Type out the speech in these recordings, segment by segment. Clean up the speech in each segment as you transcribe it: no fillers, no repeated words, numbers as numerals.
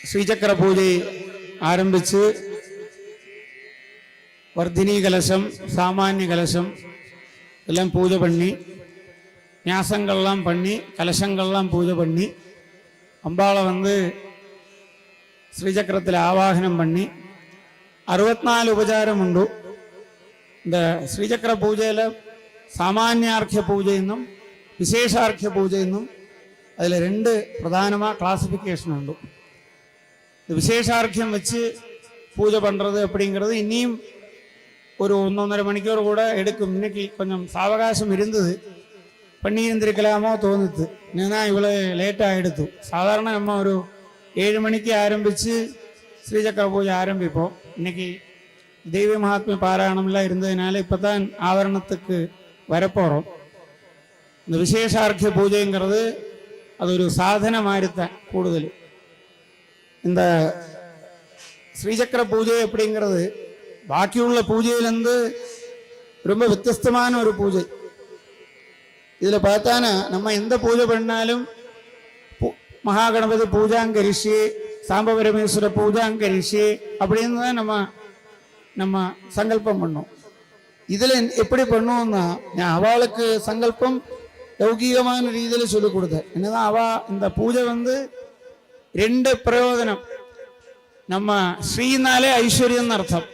ശ്രീചക്ര പൂജ ആരംഭിച്ച് വർദ്ധിനി കലശം, சாமானிய கலசம் எல்லாம் பூஜை பண்ணி, ஞாசங்கள்லாம் பண்ணி, கலசங்கள்லாம் பூஜை பண்ணி, அம்பாளை ஸ்ரீசக்கரத்தில் ஆவாகனம் பண்ணி 64 உபச்சாரம் உண்டு. இந்த ஸ்ரீசக்கர பூஜையில் சாமானியார்க்கிய பூஜைയെന്നും விசேஷார்க்கிய பூஜைയെന്നും அதில் 2 பிரதானமாக கிளாசிஃபிகேஷன் உண்டு. இந்த விசேஷார்க்கியம் வச்சு பூஜை பண்ணுறது அப்படிங்கிறது இன்னியும் ஒரு 1-1.5 மணிக்கூர் கூட எடுக்கும். இன்னைக்கு கொஞ்சம் சாவகாசம் இருந்தது, பண்ணியிருந்திருக்கலாமோ தோணுது. இன்னும் இவ்வளோ லேட்டாக எடுத்து. சாதாரண நம்ம ஒரு 7 மணிக்கு ஆரம்பித்து ஸ்ரீசக்கர பூஜை ஆரம்பிப்போம். இன்னைக்கு தெய்வ மகாத்மிய பாராயணம்லாம் இருந்ததுனால இப்போ தான் ஆவரணத்துக்கு வரப்போகிறோம். இந்த விசேஷார்க்கிய பூஜைங்கிறது அது ஒரு சாதனை மாதிரி தான். கூடுதல் இந்த ஸ்ரீசக்கர பூஜை அப்படிங்கிறது பாக்கியுள்ள பூஜையிலேருந்து ரொம்ப வித்தியஸ்தமான ஒரு பூஜை. இதில் பார்த்தானா நம்ம எந்த பூஜை பண்ணாலும் மகாகணபதி பூஜாங்கரிஷி, சாம்ப பரமேஸ்வர பூஜாங்கரிஷி அப்படின்னு தான் நம்ம சங்கல்பம் பண்ணோம். இதில் எப்படி பண்ணுவோம்னா, நான் அவளுக்கு சங்கல்பம் லௌகீகமான ரீதியில் சொல்லிக் கொடுத்தேன். என்னதான் இந்த பூஜை 2 பிரயோஜனம். நம்ம ஸ்ரீனாலே ஐஸ்வர்யம் அர்த்தம்.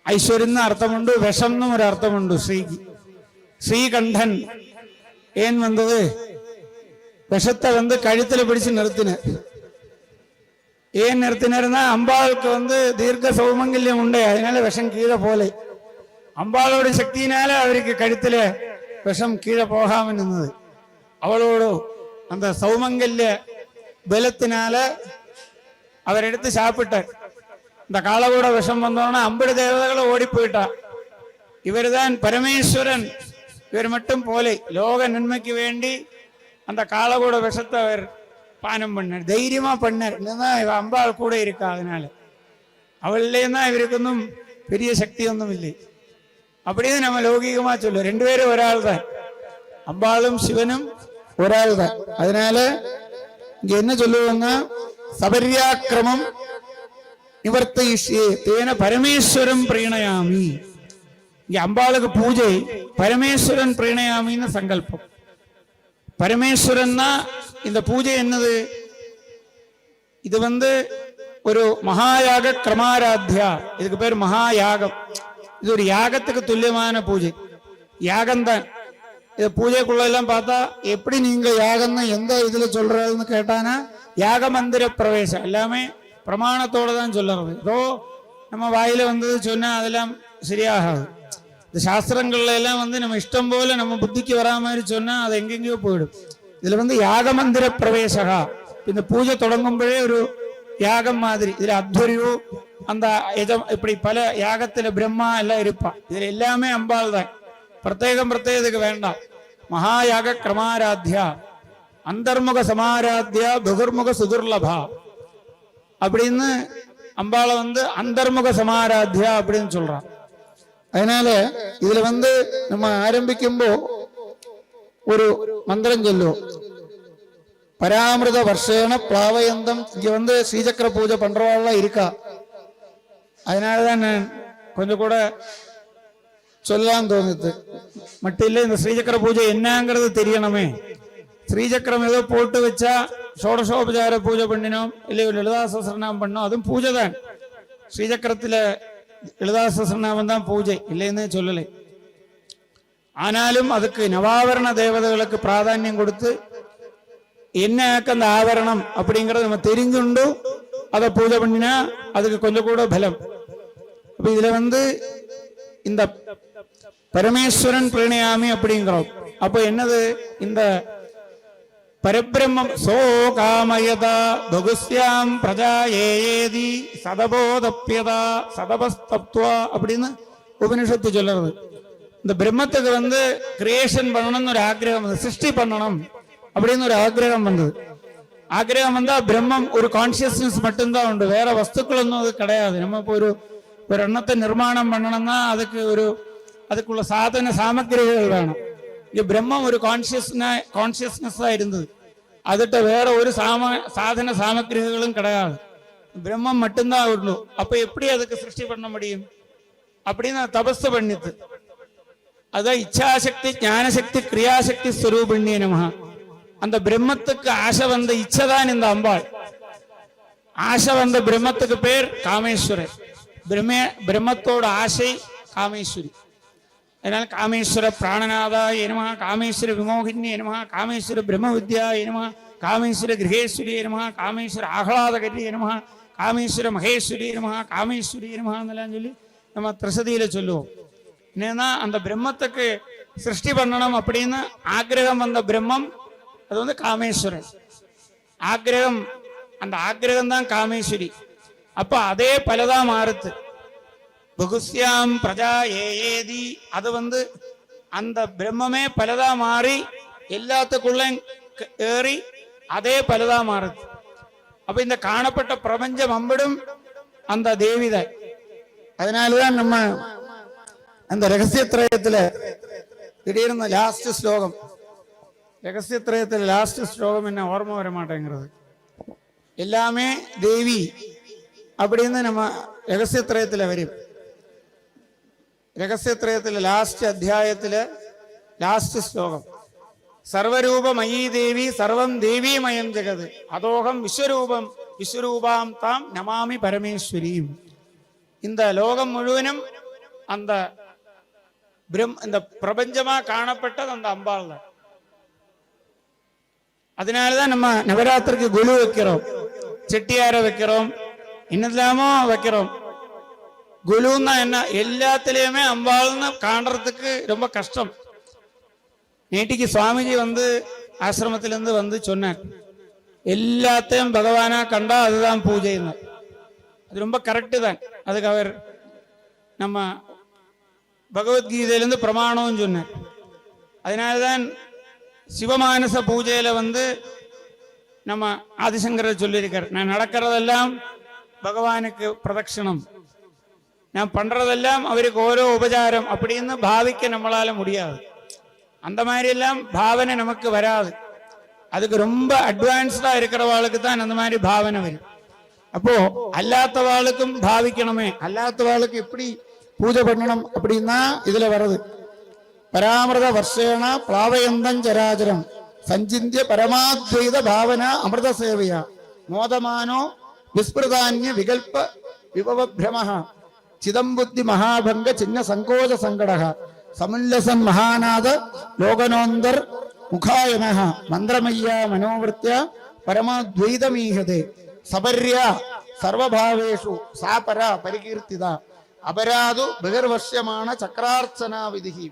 ஐஸ்வர்யம் அர்த்தமுண்டு, விஷம்னு ஒரு அர்த்தமுண்டு ஸ்ரீக்கு. ஸ்ரீகண்டன் ஏன் வந்தது? விஷத்தை கழுத்தில் பிடிச்சு நிறுத்தினார். ஏன் நிறுத்தினார்னா, அம்பாளுக்கு தீர்க்க சௌமங்கல்யம் உண்டு, அதனால விஷம் கீழே போல. அம்பாளோட சக்தியினால அவருக்கு கழுத்துல விஷம் கீழே போகாம இருந்தது. அவளோட அந்த சௌமங்கல்ய பலத்தினால அவர் எடுத்து சாப்பிட்டார். இந்த காலகூட விஷம் வந்தோன்னா 50 தேவதைகளும் ஓடி போயிட்டா. இவர் தான் பரமேஸ்வரன். இவர் மட்டும் போலே லோக நன்மைக்கு வேண்டி அந்த காலகூட விஷத்தை அவர் பானம் பண்ணார், தைரியமா பண்ணார். என்னதான் இவ அம்பாள் கூட இருக்கா, அதனால அவள்லேயும் இவருக்கும் பெரிய சக்தி ஒன்றும் இல்லை அப்படின்னு நம்ம லௌகீகமா சொல்லுவோம். 2 பேரும் ஒரு ஆள் தான், அம்பாளும் சிவனும் ஒரு ஆள் தான். அதனால இங்க என்ன சொல்லுவாங்க, சபர்யாக்கிரமம் நிவர்த்திஷ்யே தேன பரமேஸ்வரம் பிரீணயாமி. இங்க அம்பாளுக்கு பூஜை பரமேஸ்வரன் பிரீணயாமின்னு சங்கல்பம். பரமேஸ்வரன்னா இந்த பூஜை என்னது? இது ஒரு மகாயாக கிரமாராத்யா. இதுக்கு பேர் மகாயாகம். இது ஒரு யாகத்துக்கு துல்லியமான பூஜை, யாகம்தான். இது பூஜைக்குள்ள எல்லாம் பார்த்தா எப்படி நீங்க யாகம்னு எந்த இதுல சொல்றதுன்னு கேட்டானா, யாக மந்திர பிரவேசம் எல்லாமே பிரமாணத்தோட தான் சொல்லுறது. ஏதோ நம்ம வாயில சொன்னா அதெல்லாம் சரியாகாது. இந்த சாஸ்திரங்கள்ல எல்லாம் நம்ம இஷ்டம் போல நம்ம புத்திக்கு வரா மாதிரி சொன்னா அது எங்கெங்கயோ போயிடும். இதுல யாக மந்திர பிரவேசகா. இந்த பூஜை தொடங்கும்போதே ஒரு யாகம் மாதிரி. இதுல அத்வரியோ அந்த இப்படி பல யாகத்துல பிரம்மா எல்லாம் இருப்பா. இதுல எல்லாமே அம்பாள் தான். பிரத்யேகத்துக்கு வேண்டாம். மகாயாக கிரமாராத்யா, அந்தர்முக சமாராத்யா, பகுர்முக சுதுர்லபா அப்படின்னு அம்பாளை அந்தர்முக சமாராத்யா அப்படின்னு சொல்றான். அதனால இதுல நம்ம ஆரம்பிக்கும்போ ஒரு மந்திரம் சொல்லுவோம், பராமிருத வருஷேன பிளாவயந்தம். இங்க ஸ்ரீசக்கர பூஜை பண்றவாள்லாம் இருக்கா, அதனாலதான் நான் கொஞ்சம் கூட சொல்லலாம் தோணுது. மட்டும் இல்லை, இந்த ஸ்ரீசக்கர பூஜை என்னங்கிறது தெரியணுமே. ஸ்ரீசக்கரம் ஏதோ போட்டு வச்சா ஷோடசோபச்சார பூஜை பண்ணினோம், இல்லை லலிதா சஹஸ்ரநாமம் பண்ணோம், அதுவும் பூஜை தான். ஸ்ரீசக்கரத்துல லலிதா சஹஸ்ரநாமம் தான் பூஜை, இல்லைன்னு சொல்லலை. ஆனாலும் அதுக்கு நவாவரண தேவதைகளுக்கு பிராதானியம் கொடுத்து என்ன அந்த ஆவரணம் அப்படிங்கறத நம்ம தெரிஞ்சுண்டு அதை பூஜை பண்ணினா அதுக்கு கொஞ்சம் கூட பலம். அப்ப இதுல இந்த பரமேஸ்வரன் பிரணயாமி அப்படிங்கிறோம். அப்போ என்னது? இந்த பரபிரம்மம் சோ காமயதா பகுஸ்யாம் பிரஜா ஏதி சதபோதப்யதா சதபஸ்தப்துவா அப்படின்னு உபனிஷத்து சொல்லுறது. இந்த பிரம்மத்துக்கு கிரியேஷன் பண்ணணும்னு ஒரு ஆக்கிரகம், சிருஷ்டி பண்ணணும் அப்படின்னு ஒரு ஆக்கிரகம் வந்தது. ஆக்கிரகம் வந்தா பிரம்மம் ஒரு கான்சியஸ்னஸ் மட்டும்தான் உண்டு, வேற வஸ்துக்கள் ஒன்றும் அது கிடையாது. நம்ம இப்போ ஒரு எண்ணத்தை நிர்மாணம் பண்ணணும்னா அதுக்குள்ள சாதன சாமக்கிரிகள் வேணும். இங்க பிரம்மம் ஒரு கான்சியஸ்னஸா இருந்தது. அதுட்ட வேற ஒரு சாதன சாமக்கிரிகளும் கிடையாது, பிரம்மம் மட்டும்தான் உண்டு. அப்ப எப்படி அதுக்கு சிருஷ்டி பண்ண முடியும் அப்படின்னு தபஸ் பண்ணித்து. அதான் இச்சாசக்தி ஞானசக்தி கிரியாசக்தி ஸ்வரூபிணிய நமஹ. அந்த பிரம்மத்துக்கு ஆசை வந்த இச்சைதான் இந்த அம்பாள். ஆசை வந்த பிரம்மத்துக்கு பேர் காமேஸ்வரர். பிரம்மத்தோட ஆசை காமேஸ்வரி. அதனால காமேஸ்வர பிராணநாதாய நமஹ, காமேஸ்வர விமோகினி நமஹ, காமேஸ்வர பிரம்ம வித்யாய நமஹ, காமேஸ்வர கிரகேஸ்வரி நமஹ, காமேஸ்வர ஆஹ்லாதகரி நமஹ, காமேஸ்வர மகேஸ்வரி நமஹ, காமேஸ்வரி நமஹான்னு சொல்லி நம்ம திரசதியில சொல்லுவோம். என்னன்னா அந்த பிரம்மத்துக்கு சிருஷ்டி பண்ணணும் அப்படின்னு ஆக்கிரகம் வந்த பிரம்மம் அது வந்து காமேஸ்வரன். ஆக்கிரகம், அந்த ஆக்கிரகம் தான் காமேஸ்வரி. அப்ப அதே பலதா மாறுத்து. பகுஸ்யாம் பிரஜா ஏதி, அது வந்து அந்த பிரம்மமே பலதா மாறி எல்லாத்துக்குள்ள ஏறி அதே பலதா மாறுது. அப்ப இந்த காணப்பட்ட பிரபஞ்சம் அம்பிடும் அந்த தேவிதான். அதனாலதான் நம்ம அந்த ரகசியத்திரயத்துல திடீர்னு லாஸ்ட் ஸ்லோகம், ரகசியத்திரயத்துல லாஸ்ட் ஸ்லோகம் என்ன ஓர்ம வர மாட்டேங்கிறது. எல்லாமே தேவி அப்படின்னு நம்ம ரகசியத்திரயத்துல வரும். ரகசியத்திரயத்துல லாஸ்ட் அத்தியாயத்துல லாஸ்ட் ஸ்லோகம், சர்வரூபமயி தேவி சர்வம் தேவீமயம் ஜெகது அதோகம் விஸ்வரூபம் விஸ்வரூபாம் தாம் நமாமி பரமேஸ்வரீம். இந்த லோகம் முழுவதும் அந்த இந்த பிரபஞ்சமா காணப்பட்டது அந்த அம்பாள் தான். அதனாலதான் நம்ம நவராத்திரிக்கு குழு வைக்கிறோம், செட்டியார வைக்கிறோம், என்னெல்லாமோ வைக்கிறோம். குழுன்னா என்ன, எல்லாத்திலயுமே அம்பாள்னு காண்றதுக்கு ரொம்ப கஷ்டம். நேற்றுக்கு சுவாமிஜி வந்து ஆசிரமத்திலிருந்து வந்து சொன்னார், எல்லாத்தையும் பகவானா கண்டா அதுதான் பூஜைன்னு. அது ரொம்ப கரெக்டு தான். அதுக்கு அவர் நம்ம பகவத்கீதையிலிருந்து பிரமாணம் சொன்னார். அதனால்தான் சிவமானச பூஜையில வந்து நம்ம ஆதிசங்கரர் சொல்லியிருக்கார், நான் நடக்கிறதெல்லாம் பகவானுக்கு பிரதட்சணம், நான் பண்றதெல்லாம் அவருக்கு ஓரோ உபச்சாரம் அப்படின்னு பாவிக்க நம்மளால முடியாது. அந்த மாதிரி எல்லாம் பாவனை நமக்கு வராது. அதுக்கு ரொம்ப அட்வான்ஸ்டா இருக்கிறவாளுக்கு தான் அந்த மாதிரி பாவனை வரும். அப்போ அல்லாதவாளுக்கும் பாவிக்கணுமே, அல்லாதவாளுக்கு எப்படி பூஜை பண்ணணும் அப்படின்னா இதுல வருது. பராமிரத வர்ஷேன பிளாவயந்தம் சராச்சரம் சஞ்சிந்திய பரமாத்வைத பாவனா அமிர்த சேவையா மோதமானோ விஸ்மிருதான்ய விகல்ப விபவ பிரமஹ சிதம்புத்தி மகாபங்க சின்ன சங்கோஜ சங்கடஹ சமுல்லசன் மகாநாத லோகனோந்தர் முகாயனஹ மந்திரமய்யா மனோவிருத்தியா பரமாத்வைதமீஹதே சபர்யா சர்வபாவேஷு சாபரா பரிகீர்த்திதா அபராது பகிர்வஷ்யமான சக்கரார்ச்சனா விதிஹி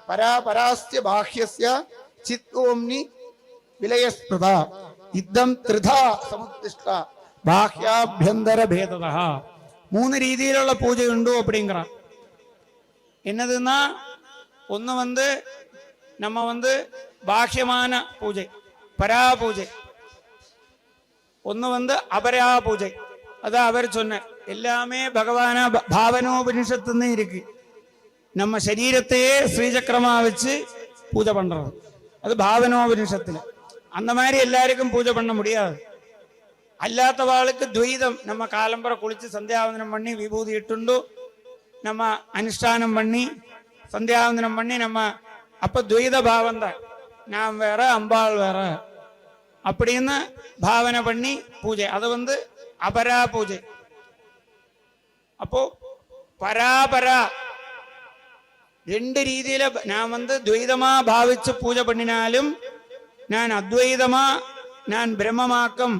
பராபராஸ்ய பாஹ்யஸ்ய சித் ஓம்னி விலயஸ்பிருதா இத்தம் த்ரிதா சமுத்திஷ்டா பாஹ்யாபியந்தர பேததா. 3 രീതിയിലുള്ള பூஜையுண்டு அப்படிங்கிறான். என்னதுன்னா, ஒன்று வந்து நம்ம வந்து பாஹ்யமான பூஜை பரா பூஜை, ஒன்று வந்து அபரா பூஜை. அதான் அவர் சொன்னார், எல்லாமே பகவான பாவனோபனிஷத்துன்னு இருக்கு. நம்ம சரீரத்தையே ஸ்ரீசக்கரமா வச்சு பூஜை பண்றது அது பாவனோபனிஷத்துல. அந்த மாதிரி எல்லாருக்கும் பூஜை பண்ண முடியாது. അല്ലാത്തവാൾക്ക് ദ്വൈതം നമ്മ കാലമ്പറ കുളിച്ച് സന്ധ്യാവന്തനം പണി വിഭൂതി ഇട്ടുണ്ടു നമ്മ അനുഷ്ഠാനം പണി സന്ധ്യാവന്തനം പണി നമ്മ அப்ப துவைத பாவம் தான், நாம் வேற அம்பாள் வேற அப்படின்னு பாவனை பண்ணி பூஜை, அது வந்து அபரா பூஜை. அப்போ பராபரா 2 രീതിയിல நான் வந்து துவைதமா பாவிச்சு பூஜை பண்ணினாலும் நான் அத்வைதமா நான் பிரம்மமாக்கம்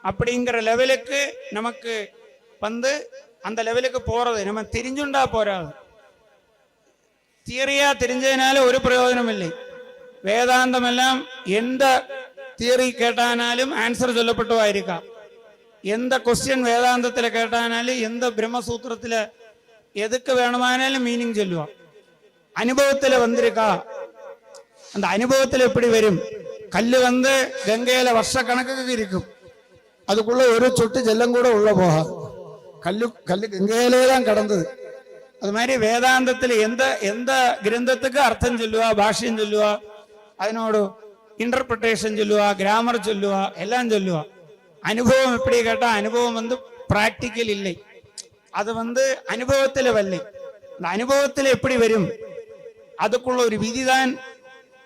அப்படிங்கிற லெவலுக்கு நமக்கு வந்து அந்த லெவலுக்கு போறது நம்ம தெரிஞ்சுண்டா போறாது. தியரியா தெரிஞ்சதுனால ஒரு பிரயோஜனம் இல்லை. வேதாந்தம் எல்லாம் எந்த தியரி கேட்டானாலும் ஆன்சர் சொல்லப்பட்டவாயிருக்கா, எந்த கொஸ்டின் வேதாந்தத்துல கேட்டானாலும் எந்த பிரம்மசூத்திரத்துல எதுக்கு வேணுமானாலும் மீனிங் சொல்லுவான். அனுபவத்துல வந்திருக்கா, அந்த அனுபவத்துல எப்படி வரும்? கல்லு வந்து கங்கையில வருஷ கணக்குக்கு இருக்கும், அதுக்குள்ள ஒரு சொட்டு ஜல்லம் கூட உள்ள போகாது. கல்லு கங்கையிலே தான் கடந்தது. அது மாதிரி வேதாந்தத்தில் எந்த கிரந்தத்துக்கு அர்த்தம் சொல்லுவா, பாஷ்யம் சொல்லுவா, അതിനോട് இன்டர்பிரிட்டேஷன் சொல்லுவா, கிராமர் சொல்லுவா, எல்லாம் சொல்லுவா. அனுபவம் எப்படி கேட்டா அனுபவம் பிராக்டிக்கல் இல்லை, அது அனுபவத்தில் வரலை. இந்த அனுபவத்தில் எப்படி வரும், அதுக்குள்ள ஒரு விதிதான்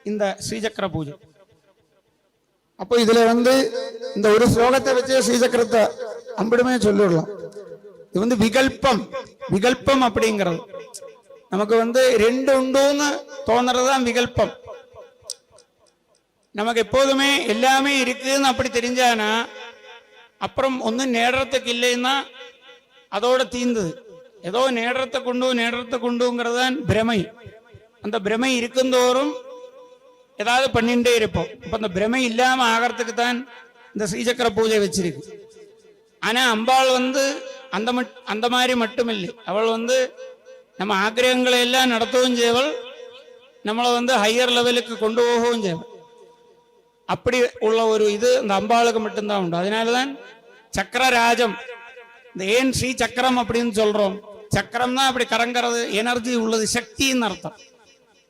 இந்த ஸ்ரீசக்கர பூஜை. அப்போ இதுல இந்த ஒரு ஸ்லோகத்தை வச்சு ஸ்ரீசக்கரத்தை அம்பிடுமே சொல்லிடலாம். இது விகல்பம். விகல்பம் அப்படிங்கிறது நமக்கு ரெண்டு உண்டுன்னு தோணுறதுதான் விகல்பம். நமக்கு எப்போதுமே எல்லாமே இருக்குன்னு அப்படி தெரிஞ்சானா அப்புறம் ஒன்னும் நேடுறதுக்கு இல்லைன்னா அதோட தீர்ந்தது. ஏதோ நேடுறதை கொண்டுங்கிறது தான் பிரமை. அந்த பிரமை இருக்குந்தோறும் ஏதாவது பண்ணிட்டே இருப்போம். இப்ப அந்த பிரமை இல்லாம ஆகிறதுக்கு தான் இந்த ஸ்ரீசக்கர பூஜை வச்சிருக்கு. ஆனா அம்பாள் அந்த மாதிரி மட்டும் இல்லை. அவள் நம்ம ஆக்கிரகங்களை எல்லாம் நடத்தவும் செய்வள், நம்மளை ஹையர் லெவலுக்கு கொண்டு போகவும் செய்வள். அப்படி உள்ள ஒரு இது இந்த அம்பாளுக்கு மட்டும்தான் உண்டு. அதனாலதான் சக்கரராஜம். இந்த ஏன் ஸ்ரீ சக்கரம் அப்படின்னு சொல்றோம், சக்கரம் தான் அப்படி கரங்கிறது, எனர்ஜி உள்ளது, சக்தின்னு அர்த்தம்.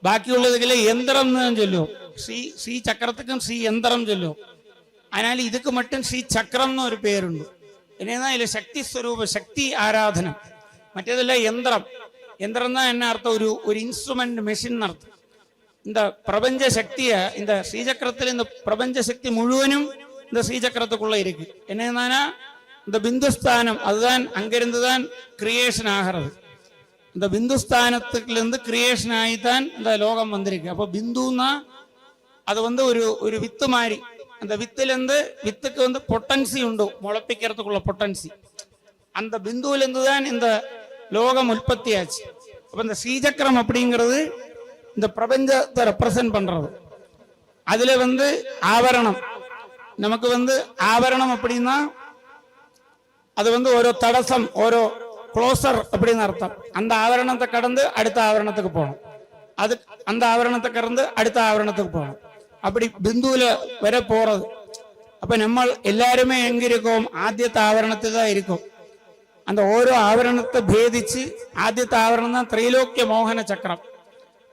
பாக்கி உள்ளதுக்குள்ள எந்திரம் தான் சொல்லுவோம். ஸ்ரீ சக்கரத்துக்கும் ஸ்ரீ எந்திரம் சொல்லுவோம். அதனால இதுக்கு மட்டும் ஸ்ரீ சக்கரம்னு ஒரு பேருண்டு. என்னன்னா இதுல சக்தி ஸ்வரூப, சக்தி ஆராதனம். மറ്റേതല്ല യന്ത്രം. യന്ത്രം தான் என்ன அர்த்தம், ஒரு இன்ஸ்ட்ருமெண்ட், மெஷின் அர்த்தம். இந்த பிரபஞ்ச சக்தியை இந்த ஸ்ரீசக்கரத்தில் இந்த பிரபஞ்ச சக்தி முழுவதும் இந்த ஸ்ரீசக்கரத்துக்குள்ள இருக்கு. என்னன்னா இந்த பிந்துஸ்தானம், அதுதான் அங்கிருந்துதான் கிரியேஷன் ஆகிறது. இந்த பிந்துஸ்தானத்துலேருந்து கிரியேஷன் ஆகித்தான் இந்த லோகம் வந்திருக்கு. அப்போ பிந்துன்னா அது ஒரு வித்து மாதிரி. அந்த வித்துலேருந்து வித்துக்கு பொட்டன்சி உண்டு, முளைப்பிக்கிறதுக்குள்ள பொட்டன்சி. அந்த பிந்துவிலிருந்து தான் இந்த லோகம் உற்பத்தி ஆச்சு. அப்போ இந்த ஸ்ரீசக்கரம் அப்படிங்கிறது இந்த பிரபஞ்சத்தை ரெப்ரசன்ட் பண்றது. அதுல ஆவரணம். நமக்கு ஆவரணம் அப்படின்னா அது ஓரோ தடசம், ஓரோ க்ளோசர் அப்படின்னு அர்த்தம். அந்த ஆவரணத்தை கடந்து அடுத்த ஆவரணத்துக்கு போகணும், அது அந்த ஆவரணத்தை கடந்து அடுத்த ஆவரணத்துக்கு போகணும். அப்படி பிந்துவில வர போறது. அப்ப நம்ம எல்லாருமே எங்க இருக்கோம், ஆദ്യത്തെ ஆவரணத்தில் தான் இருக்கும். அந்த ஓரோ ஆவரணத்தை பேதிச்சு ஆദ്യത്തെ ஆவரணம் தான் திரைலோக்கிய மோகன சக்கரம்.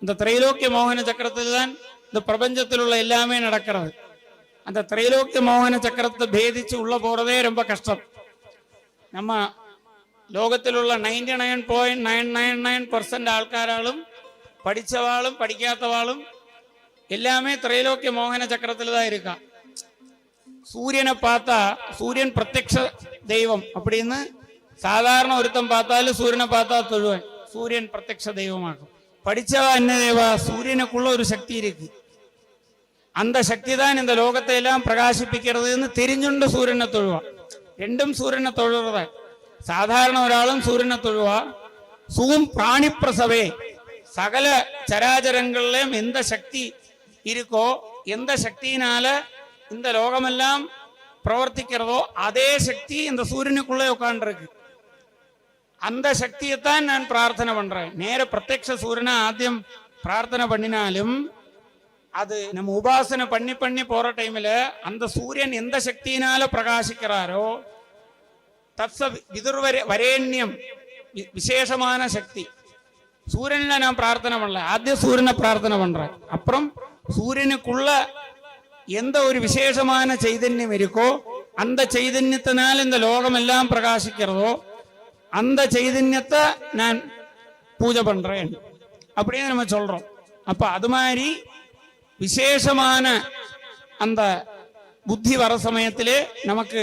இந்த திரைலோக்கிய மோகன சக்கரத்தில் தான் இந்த பிரபஞ்சத்தில் உள்ள எல்லாமே நடக்கிறது. அந்த திரைலோக்கிய மோகன சக்கரத்தை பேதிச்சு உள்ள போறதே ரொம்ப கஷ்டம். நம்ம ലോകത്തിലുള്ള 99.999% ആൾക്കാരാളും പഠിച്ചവാളും പഠിക്കാത്തവാളും எல்லாமே திரைலோக்கிய மோகன சக்கரத்தில் தான் இருக்கா. சூரியனை பார்த்தா சூரியன் பிரத்யக்ஷ தெய்வம் அப்படின்னு சாதாரண ஒருத்தன் பார்த்தாலும் சூரியனை பார்த்தா தொழுவன், சூரியன் பிரத்யக்ஷ தெய்வமாகும். படிச்சவா என்ன தேவா, சூரியனுக்குள்ள ஒரு சக்தி இருக்கு, அந்த சக்தி தான் இந்த லோகத்தை எல்லாம் பிரகாசிப்பிக்கிறதுன்னு தெரிஞ்சுண்டு சூரியனை தொழுவா. ரெண்டும் சூரியனை தொழுறதா. சாதாரண ஒராளும் சூரியனை தொழுவா. சூம் பிராணி பிரசவே, சகல சராச்சரங்கள்லயும் எந்த சக்தி இருக்கோ, எந்த சக்தியினால இந்த லோகமெல்லாம் பிரவர்த்திக்கிறதோ அதே சக்தி இந்த சூரியனுக்குள்ளே உட்காந்துருக்கு. அந்த சக்தியைத்தான் நான் பிரார்த்தனை பண்றேன். நேர பிரத்யக்ஷ சூரியனை ஆദ്യം பிரார்த்தனை பண்ணினாலும் அது நம்ம உபாசனை பண்ணி பண்ணி போற டைம்ல அந்த சூரியன் எந்த சக்தியினால பிரகாசிக்கிறாரோ தத்ச வரேண்யம், விசேஷமான சக்தி. சூரியனை நான் பிரார்த்தனை பண்ணல, ஆദ്യം சூரியனை பிரார்த்தனை பண்றேன். அப்புறம் சூரியனுக்குள்ள எந்த ஒரு விசேஷமான சைதன்யம் இருக்கோ அந்த சைதன்யத்தினால இந்த லோகம் எல்லாம் பிரகாசிக்கிறதோ அந்த சைதன்யத்தை நான் பூஜை பண்றேன் அப்படின்னு நம்ம சொல்றோம். அப்ப அது மாதிரி விசேஷமான அந்த புத்தி வர சமயத்திலே நமக்கு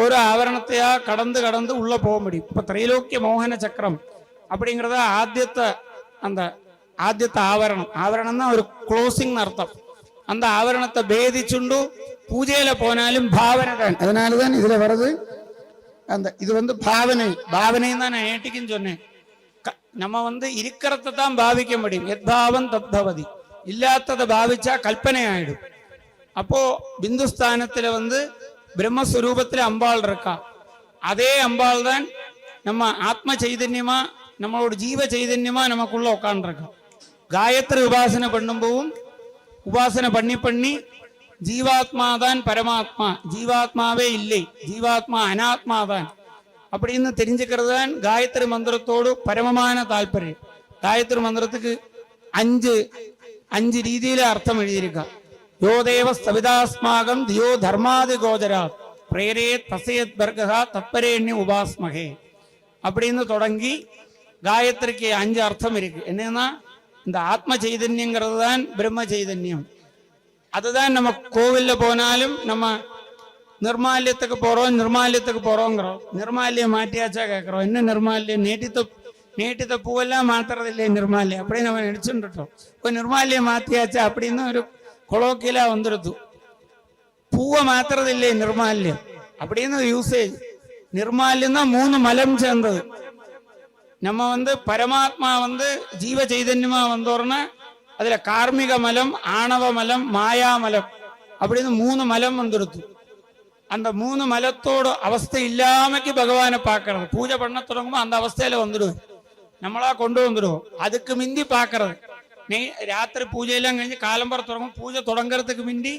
ஒரு ஆவரணத்தையா கடந்து கடந்து உள்ள போக முடியும். இப்ப திரைலோக்கிய மோகன சக்கரம் அப்படிங்கிறத ஆദ്യത്തെ ஆவரணம். ஆவரணம் தான் ஒரு க்ளோசிங் அர்த்தம். அந்த ஆவரணத்தை பேதிச்சுண்டு பூஜையில போனாலும் பாவனை தான். அதனாலதான் இதுல வர்றது இது பாவனை. பாவனைன்னு தான் நான் ஏட்டிக்குன்னு சொன்னேன். நம்ம இருக்கிறத தான் பாவிக்க முடியும். எத்பாவம் தத்பவதி, இல்லாததை பாவிச்சா கல்பனை ஆயிடும். அப்போ பிந்துஸ்தானத்துல பிரம்மஸ்வரூபத்துல அம்பாள் இருக்கா. அதே அம்பாள் தான் நம்ம ஆத்ம சைதன்யமா, நம்மளோட ஜீவ சைதன்யமா நமக்குள்ள உட்காந்துருக்கா. காயத்ரி உபாசனை பண்ணும்போதும் உபாசனை பண்ணி பண்ணி ஜீவாத்மா தான் பரமாத்மா, ஜீவாத்மாவே இல்லை, ஜீவாத்மா அனாத்மா தான் அப்படின்னு தெரிஞ்சுக்கிறது தான் காயத்ரி மந்திரத்தோடு பரமமான தாற்பயம். காயத்ரி மந்திரத்துக்கு அஞ்சு ரீதியில அர்த்தம் எழுதியிருக்கா. யோ தேவ சவிதாஸ்மாகம் தியோ தர்மாதி கோஜராத் பிரேரே தசேத் பர்கா தத்பரேண்ணி உபாஸ்மகே அப்படின்னு தொடங்கி காயத்ரிக்கு 5 அர்த்தம் இருக்கு. என்னன்னா இந்த ஆத்ம சைதன்யங்கிறது தான் பிரம்ம சைதன்யம். அதுதான் நம்ம கோவில்ல போனாலும் நம்ம நிர்மால்யத்துக்கு போறோங்கிறோம். நிர்மால்யம் மாற்றியாச்சா கேட்கிறோம். என்ன நிர்மால்யம்? நேட்டித்த பூவெல்லாம் மாத்துறதில்லை நிர்மால்யம் அப்படி நம்ம நினைச்சுட்டோம். இப்போ நிர்மால்யம் மாத்தியாச்சா அப்படின்னு ஒரு கொலோக்கியலா வந்துடுது. பூவை மாத்துறதில்லை நிர்மால்யம் அப்படின்னு யூசேஜ். நிர்மால்யம் தான் 3 மலம் சேர்ந்தது. நம்ம பரமாத்மா ஜீவ சைதன்யமா வந்தோம்னா அதுல கார்மிக மலம், ஆணவ மலம், மாயாமலம் அப்படின்னு 3 மலம் வந்துடுது. அந்த 3 மலத்தோட அவஸ்தை இல்லாமக்கு பகவானை பார்க்கறது. பூஜை பண்ண தொடங்கும்போது அந்த அவஸ்தையில வந்துடுவோம், நம்மளா கொண்டு வந்துடுவோம். அதுக்கு மிந்தி பார்க்கறது. ராத்திரி பூஜையெல்லாம் கழிஞ்சு காலம்பர தொடங்கும். பூஜை தொடங்குறதுக்கு மிந்தி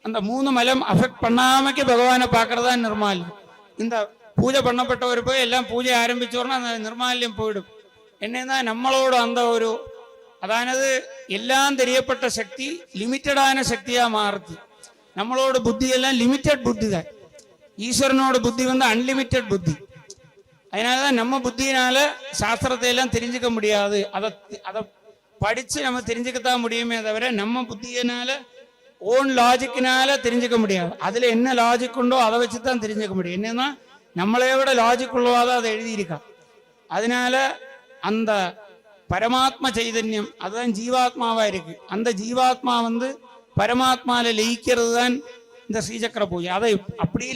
அந்த 3 மலம் அஃபெக்ட் பண்ணாமக்கு பகவானை பார்க்கறதா நிர்மால்யம். இந்த பூஜை பண்ணப்பட்டவர் போய் எல்லாம் பூஜை ஆரம்பிச்சோன்னா அந்த நிர்மால்யம் போயிடும். என்னன்னா நம்மளோட அந்த ஒரு அதானது எல்லாம் தெரியப்பட்ட சக்தி லிமிட்டடான சக்தியா மாறுது. நம்மளோட புத்தி எல்லாம் லிமிட்டட் புத்தி தான். ஈஸ்வரனோட புத்தி அன்லிமிட்டட் புத்தி. அதனாலதான் நம்ம புத்தியினால சாஸ்திரத்தை எல்லாம் தெரிஞ்சுக்க முடியாது. அதை படிச்சு நம்ம தெரிஞ்சுக்கத்தான் முடியுமே தவிர நம்ம புத்தியினால ஓன் லாஜிக்கினால தெரிஞ்சுக்க முடியாது. அதுல என்ன லாஜிக் உண்டோ அதை வச்சுதான் தெரிஞ்சுக்க முடியும். என்னன்னா நம்மளை விட லாஜிக் உள்ளவாதான் அதை எழுதியிருக்கா. அதனால அந்த பரமாத்ம சைதன்யம் அதுதான் ஜீவாத்மாவா இருக்கு. அந்த ஜீவாத்மா பரமாத்மால லயிக்கிறது தான் இந்த ஸ்ரீசக்கர பூஜை. அதை அப்படி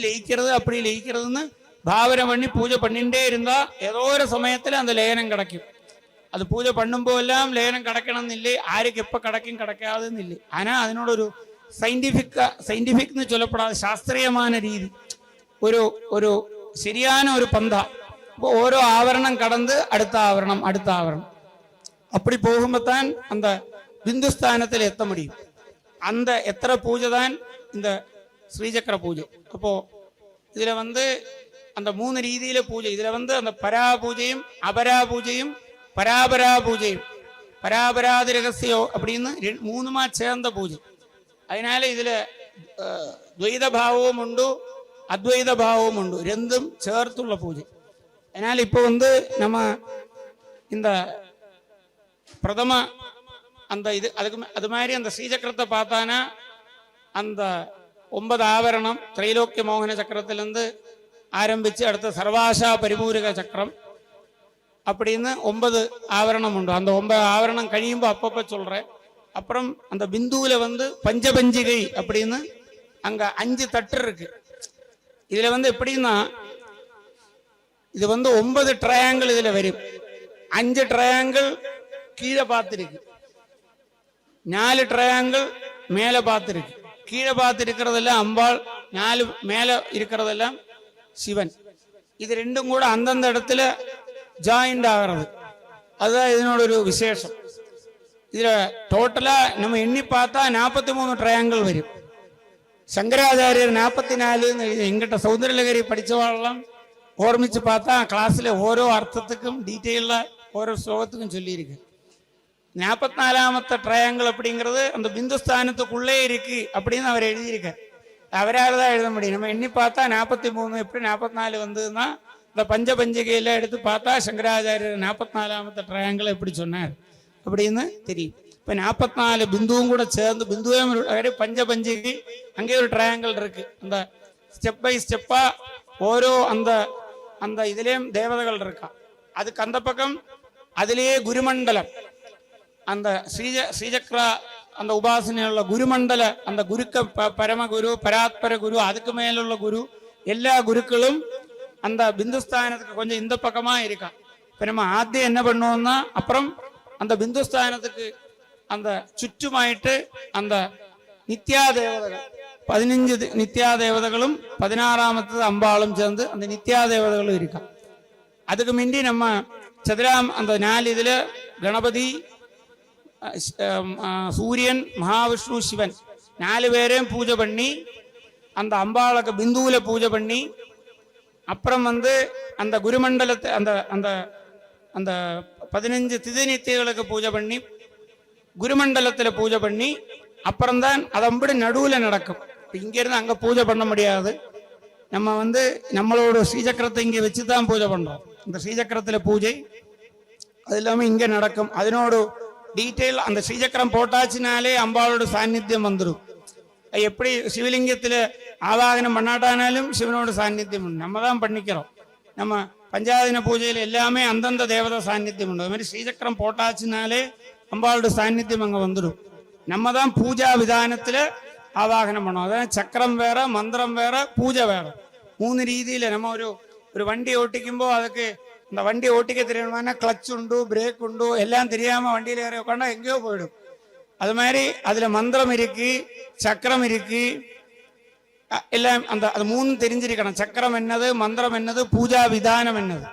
லயிக்கிறதுன்னு பாவனை பண்ணி பூஜை பண்ணிட்டே இருந்தா ஏதோ ஒரு சமயத்துல அந்த லயனம் கிடைக்கும். அது பூஜை பண்ணும்போதெல்லாம் லயனம் கிடைக்கணும்னு இல்லை, ஆருக்கு எப்ப கிடைக்கும் கிடைக்காதுன்னு இல்லை. ஆனா அதனோட ஒரு சயின்டிபிக்னு சொல்லப்படாத சாஸ்திரியமான രീതി, ഒരു ശരിயான ഒരു പന്ത. இப்போ ഓരോ ஆவரணம் கடந்து அடுத்த ஆவரணம் அப்படி போகும்போதான் அந்த பிந்துஸ்தானத்தில் எத்த முடியும். அந்த எத்தனை பூஜை தான் இந்த ஸ்ரீசக்கர பூஜை. அப்போ இதுல அந்த 3 രീതിயில பூஜை. இதுல அந்த பரா பூஜையும் அபரா பூஜையும் பராபரா பூஜையும் பராபராதி ரகசியம் அப்படின்னு 3மா சேர்ந்த பூஜை. அதனால இதுல துவைத பாவமும் உண்டு, அத்வைத பாவமும் உண்டு, 2ம் சேர்த்துள்ள பூஜை. அதனால இப்போ நம்ம இந்த பிரதம அந்த இது அது மாதிரி அந்த ஸ்ரீசக்கரத்தை பார்த்தானா அந்த 9 ஆவரணம் திரைலோக்கிய மோகன சக்கரத்திலிருந்து ஆரம்பிச்சு அடுத்த சர்வாசா பரிபூரிக சக்கரம் அப்படின்னு 9 ஆவரணம் உண்டு. அந்த 9 ஆவரணம் கழியும்போ அப்பப்ப சொல்றேன். அப்புறம் அந்த பிந்துவில பஞ்சபஞ்சிகை அப்படின்னு அங்க 5 தட்டு இருக்கு. இதுல எப்படின்னா இது 9 ட்ரையாங்கிள் இதுல வரும். 5 ட்ரையாங்கிள் கீழே பார்த்துருக்கு, 4 ட்ரையாங்கிள் மேல பார்த்துருக்கு. கீழே பார்த்து இருக்கிறதெல்லாம் அம்பாள், 4 மேல இருக்கிறதெல்லாம் சிவன். இது 2ம் கூட அந்தந்த இடத்துல ஜாயிண்ட் ஆகிறது. அதுதான் இதனோட ஒரு விசேஷம். இதுல டோட்டலா நம்ம எண்ணி பார்த்தா 43 ட்ரையாங்கிள் வரும். சங்கராச்சாரியர் 44 எங்கிட்ட சௌந்தரலகரி படிச்சவாழெல்லாம் ஓர்மிச்சு பார்த்தா கிளாஸ்ல ஓரோ அர்த்தத்துக்கும் டீட்டெயிலா ஓரோ ஸ்லோகத்துக்கும் சொல்லியிருக்கு. 44ஆமത്തെ ட்ரையாங்கிள் அப்படிங்கிறது அந்த பிந்துஸ்தானத்துக்குள்ளே இருக்கு அப்படின்னு அவர் எழுதியிருக்க. அவரால் தான் எழுத முடியும். நம்ம எண்ணி பார்த்தா 43 எப்படி 44 வந்ததுன்னா இந்த பஞ்சபஞ்சிகையில எடுத்து பார்த்தா சங்கராச்சாரியர் 44ஆமത്തെ ட்ரையாங்கிள் எப்படி சொன்னார் அப்படின்னு தெரியும். இப்ப 44 பிந்துவும் கூட சேர்ந்து பிந்துவே பஞ்சபஞ்சிகை அங்கே ஒரு ட்ரையாங்கிள் இருக்கு. அந்த ஸ்டெப் பை ஸ்டெப்பா ஓரோ அந்த இதுலயும் தேவதைகள் இருக்கா. அதுக்கு அந்த பக்கம் அதிலேயே குருமண்டலம், அந்த ஸ்ரீசக்கர அந்த உபாசனையுள்ள குருமண்டல அந்த குருக்க பரமகுரு பராத்பர குரு அதுக்கு மேலுள்ள குரு எல்லா குருக்களும் அந்த பிந்துஸ்தானத்துக்கு கொஞ்சம் இந்த பக்கமா இருக்கா. இப்ப நம்ம ஆத்தியம் என்ன பண்ணுவோம்னா அப்புறம் அந்த பிந்துஸ்தானத்துக்கு அந்த சுற்றுமாயிட்டு அந்த நித்யா தேவதைகள் 15 நித்யா தேவதைகளும் 16ஆமத்தது அம்பாளும் சேர்ந்து அந்த நித்யா தேவதைகளும் இருக்கா. அதுக்கு மிண்டி நம்ம சதுராம் அந்த 4 இதுல கணபதி, சூரியன், மகாவிஷ்ணு, சிவன் 4 பேரையும் பூஜை பண்ணி அந்த அம்பாளுக்கு பிந்துவில பூஜை பண்ணி அப்புறம் அந்த குருமண்டலத்தை அந்த அந்த அந்த 15 திதி நித்தியர்களுக்கு பூஜை பண்ணி குருமண்டலத்தில் பூஜை பண்ணி அப்புறம்தான் அதம்படி நடுவில் நடக்கும். இப்போ இங்கேருந்து அங்கே பூஜை பண்ண முடியாது. நம்ம வந்து நம்மளோட ஸ்ரீசக்கரத்தை இங்கே வச்சு தான் பூஜை பண்ணுறோம். இந்த ஸ்ரீசக்கரத்தில் பூஜை அது இல்லாமல் இங்கே நடக்கும். அதனோட டீட்டெயில் அந்த ஸ்ரீசக்கரம் போட்டாச்சுனாலே அம்பாளோட சாநித்தியம் வந்துடும். எப்படி சிவலிங்கத்தில் ஆவாகனம் பண்ணாட்டானாலும் சிவனோட சாநித்தியம் உண்டு. நம்ம தான் பண்ணிக்கிறோம். நம்ம பஞ்சாதின பூஜையில் எல்லாமே அந்தந்த தேவதை சாநித்தியம் உண்டு. அது மாதிரி ஸ்ரீசக்கரம் போட்டாச்சுனாலே அம்பாளோட சாநித்தியம் அங்கே வந்துடும். நம்ம தான் பூஜா விதானத்தில் ஆவாகனம் பண்ணோம். அதாவது சக்கரம் வேற, மந்திரம் வேற, பூஜை வேற. 3 രീതിയിൽ நம்ம ஒரு வண்டி ஓட்டிக்குമ്പോൾ அதுக்கு இந்த வண்டி ஓட்டிக்க தெரியணும்னா கிளச் உண்டு, பிரேக் உண்டு, எல்லாம் தெரியாம வண்டியில ஏறி உட்காந்தா எங்கேயோ போயிடும். அது மாதிரி அதுல மந்திரம் இருக்கு, சக்கரம் இருக்கு, எல்லாம் அந்த அது 3 தெரிஞ்சிருக்கணும். சக்கரம் என்னது, மந்திரம் என்னது, பூஜா விதானம் என்னது.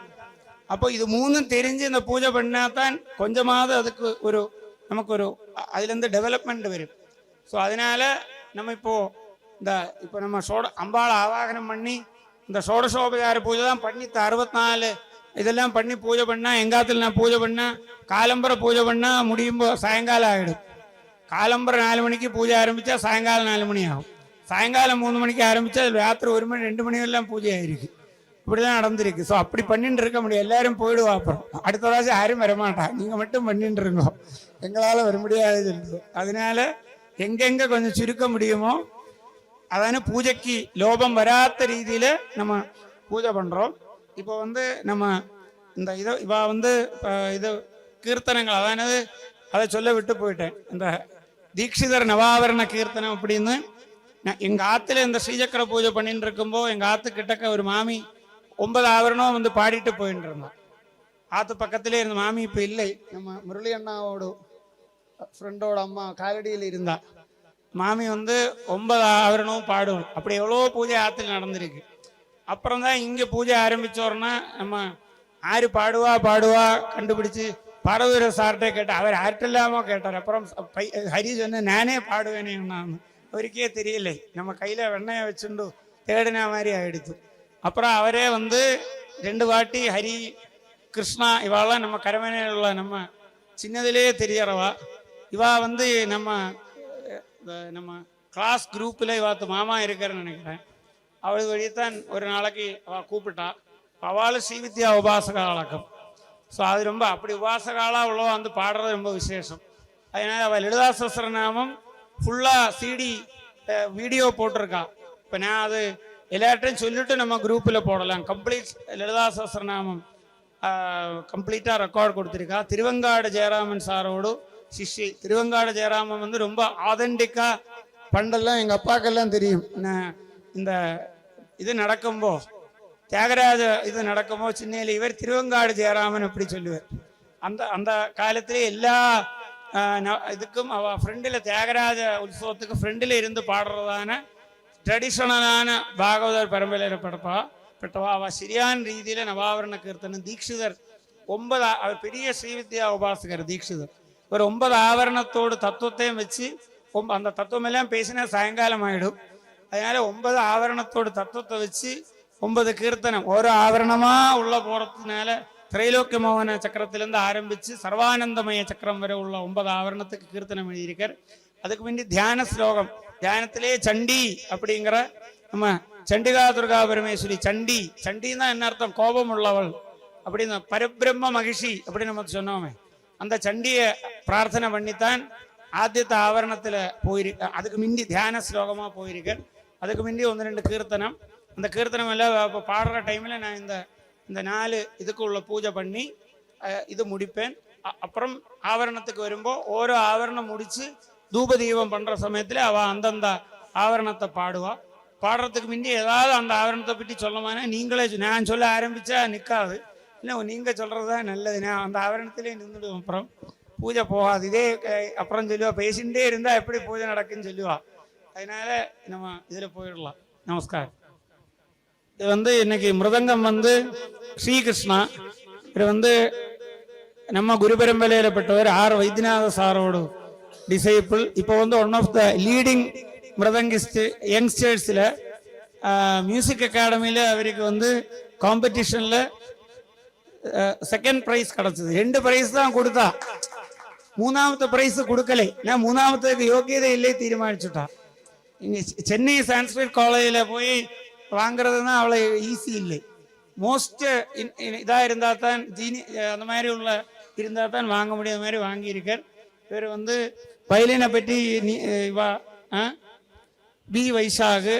அப்போ இது 3 தெரிஞ்சு இந்த பூஜை பண்ணாதான் கொஞ்சமாவது அதுக்கு நமக்கு அதுல இருந்து டெவலப்மெண்ட் வரும். ஸோ அதனால நம்ம இப்போ நம்ம அம்பாளை ஆவாகனம் பண்ணி இந்த ஷோடசோபச்சார பூஜை தான் பண்ணி 64 இதெல்லாம் பண்ணி பூஜை பண்ணா, எங்காத்துல நான் பூஜை பண்ணா காலம்பரை பூஜை பண்ணா முடியும் சாயங்காலம் ஆகிடும். காலம்பரை 4 மணிக்கு பூஜை ஆரம்பிச்சா சாயங்காலம் 4 மணி ஆகும். சாயங்காலம் 3 மணிக்கு ஆரம்பிச்சா ராத்திரி 1 மணி 2 மணி எல்லாம் பூஜை ஆயிருக்கு. இப்படிதான் நடந்திருக்கு. ஸோ அப்படி பண்ணிட்டு இருக்க முடியும். எல்லாரும் போயிடுவா. அப்புறம் அடுத்த வருஷம் யாரும் வரமாட்டா, நீங்க மட்டும் பண்ணிட்டு இருக்கோம், எங்களால வர முடியாது சொல்லுவோம். அதனால எங்கெங்க கொஞ்சம் சுருக்க முடியுமோ அதான பூஜைக்கு லோபம் வராத ரீதியில நம்ம பூஜை பண்றோம். இப்போ வந்து நம்ம இந்த இது கீர்த்தனங்கள் அதானது அதை சொல்ல விட்டு போயிட்டேன். இந்த தீட்சிதர் நவாவரண கீர்த்தனம் அப்படின்னு எங்க ஆத்துல இந்த ஸ்ரீசக்கர பூஜை பண்ணிட்டு இருக்கும்போ எங்க ஆத்து கிட்டக்க ஒரு மாமி 9 ஆவரணம் வந்து பாடிட்டு போயிட்டு இருந்தோம். ஆத்து பக்கத்திலே இருந்த மாமி இப்ப இல்லை. நம்ம முரளி அண்ணாவோட ஃப்ரெண்டோட அம்மா காலடியில் இருந்தா. மாமி வந்து 9 ஆவரணமும் பாடுவோம். அப்படி எவ்வளோ பூஜை ஆத்துல நடந்திருக்கு. அப்புறம் தான் இங்கே பூஜை ஆரம்பிச்சோன்னா நம்ம ஆறு பாடுவா கண்டுபிடிச்சு பாடவீர சார்கிட்ட கேட்டார். அவர் ஆர்ட்டில்லாமோ கேட்டார். அப்புறம் ஹரி சொன்ன நானே பாடுவேனே. நான் அவருக்கே தெரியலை. நம்ம கையில் வெண்ணையை வச்சுண்டு தேடின மாதிரி ஆயிடுச்சு. அப்புறம் அவரே வந்து 2 வாட்டி ஹரி கிருஷ்ணா இவாலாம் நம்ம கரமனையில் உள்ள நம்ம சின்னதிலேயே தெரியறவா. இவா வந்து நம்ம கிளாஸ் குரூப்பில் இவாத்து மாமா இருக்கிறன்னு நினைக்கிறேன். அவளுக்கு வழியத்தான் ஒரு நாளைக்கு அவள் கூப்பிட்டா. அவளும் ஸ்ரீவித்யா உபாசகா வழக்கம். ஸோ அது ரொம்ப அப்படி உபாசகாலாக உள்ள வந்து பாடுறது ரொம்ப விசேஷம். அதனால அவள் லலிதா சஹஸ்ரநாமம் ஃபுல்லாக சிடி வீடியோ போட்டிருக்கா. இப்போ நான் அது எல்லார்ட்டையும் சொல்லிட்டு நம்ம குரூப்பில் போடலாம். கம்ப்ளீட் லலிதா சஹஸ்ரநாமம் கம்ப்ளீட்டாக ரெக்கார்ட் கொடுத்துருக்கா. திருவெங்காடு ஜெயராமன் சாரோடு சிஷ்யை. திருவெங்காடு ஜெயராமன் வந்து ரொம்ப ஆதென்டிக்காக பண்டெல்லாம் எங்கள் அப்பாக்கெல்லாம் தெரியும். இந்த இது நடக்கும்போ தியாகராஜ இது நடக்கும்போ சின்னையில் இவர் திருவெங்காடு ஜெயராமன் அப்படி சொல்லுவார். அந்த காலத்திலே எல்லா இதுக்கும் அவ ஃப்ரெண்டில் தியாகராஜ உற்சவத்துக்கு ஃப்ரெண்டில் இருந்து பாடுறதான ட்ரெடிஷனலான பாகவதர் பரம்பரையில் பெற்றவா. அவள் சரியான ரீதியில் நவாவரண கீர்த்தனம் தீட்சிதர் 9 அவர் பெரிய ஸ்ரீவித்யா உபாசகர் தீட்சிதர். ஒரு 9 ஆவரணத்தோடு தத்துவத்தையும் வச்சு அந்த தத்துவம் எல்லாம் பேசினா சாயங்காலம் ஆயிடும். அதனால 9 ஆவரணத்தோடு தத்துவத்தை வச்சு 9 கீர்த்தனம் ஒரு ஆவரணமா உள்ள போறதுனால திரைலோக்கிய மோகன சக்கரத்திலிருந்து ஆரம்பிச்சு சர்வானந்தமய சக்கரம் வரை உள்ள 9 ஆவரணத்துக்கு கீர்த்தனம் எழுதியிருக்கார். அதுக்கு முன்னாடி தியான ஸ்லோகம், தியானத்திலே சண்டி அப்படிங்கிற நம்ம சண்டிகா துர்கா பரமேஸ்வரி சண்டி. சண்டின்னா என்ன அர்த்தம்? கோபம் உள்ளவள் அப்படின்னு. பரபிரம்ம மகிஷி அப்படின்னு நம்ம சொன்னோமே. அந்த சண்டியை பிரார்த்தனை பண்ணித்தான் ஆத்தியத்த ஆவரணத்தில் போயிருக்கு. அதுக்கு முந்தி தியான ஸ்லோகமாக போயிருக்கேன். அதுக்கு முந்தி 1-2 கீர்த்தனம். அந்த கீர்த்தனம் எல்லாம் இப்போ பாடுற டைமில் நான் இந்த 4 இதுக்கு உள்ள பூஜை பண்ணி இது முடிப்பேன். அப்புறம் ஆவரணத்துக்கு வரும்போது ஓரோ ஆவரணம் முடித்து தூப தீபம் பண்ணுற சமயத்தில் அவள் அந்தந்த ஆவரணத்தை பாடுவா. பாடுறதுக்கு முந்தி ஏதாவது அந்த ஆவரணத்தை பற்றி சொல்லமானா நீங்களே நான் சொல்ல ஆரம்பித்தா நிற்காது. இல்லை நீங்கள் சொல்கிறது தான் நல்லது. நான் அந்த ஆவரணத்திலே நின்றுடுவோம். அப்புறம் பூஜை போகாது. இதே அப்புறம் சொல்லுவா பேசிகிட்டே இருந்தால் எப்படி பூஜை நடக்குன்னு சொல்லுவா. அதனால நம்ம இதில் போயிடலாம். நமஸ்காரம். இது வந்து இன்னைக்கு மிருதங்கம் வந்து ஸ்ரீகிருஷ்ணா. இது வந்து நம்ம குரு பரம்பரையில் பெற்றவர் ஆர் வைத்தியநாத சாரோட டிசைபிள். இப்போ வந்து one of the leading mridangist யங்ஸ்டர்ஸில் மியூசிக் அகாடமியில் அவருக்கு வந்து காம்படிஷனில் 2nd ப்ரைஸ் கிடச்சிது. 2 ப்ரைஸ் தான் கொடுத்தா. മൂന്നാമത്തെ പ്രൈസ് കൊടുക്കലേ ഞാൻ മൂന്നാമത്തേക്ക് യോഗ്യതയില്ലേ തീരുമാനിച്ചിട്ടാ. ഇനി ചെന്നൈ സാൻസ്ക്രിറ്റ് കോളേജിൽ പോയി வாங்குறதுன்னா அவ்வளோ ஈஸி இல்லை. மோஸ்ட் இதாக இருந்தால் தான் அந்த மாதிரி உள்ள இருந்தால் தான் வாங்க முடியாத மாதிரி வாங்கியிருக்கார். இவர் வந்து வயலினை பற்றி இவா பி வைஷாகு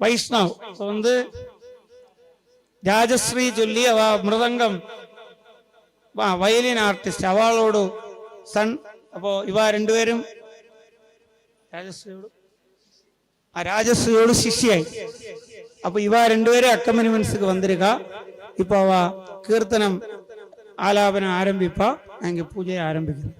வைஷ்ணவ் வந்து രാജശ്രീ ചൊല്ലി അവ മൃദംഗം വയലിൻ ആർട്ടിസ്റ്റ് അവളോട് സൺ. അപ്പോ ഇവ രണ്ടുപേരും രാജശ്രീയോട് ശിഷ്യായി. അപ്പൊ ഇവ രണ്ടുപേരും അക്കമ്പനിമെന്റ്സ്ക്ക് വന്നിരിക്ക. ഇപ്പൊ അവ കീർത്തനം ആലാപനം ആരംഭിപ്പ. പൂജയെ ആരംഭിക്കുന്നു.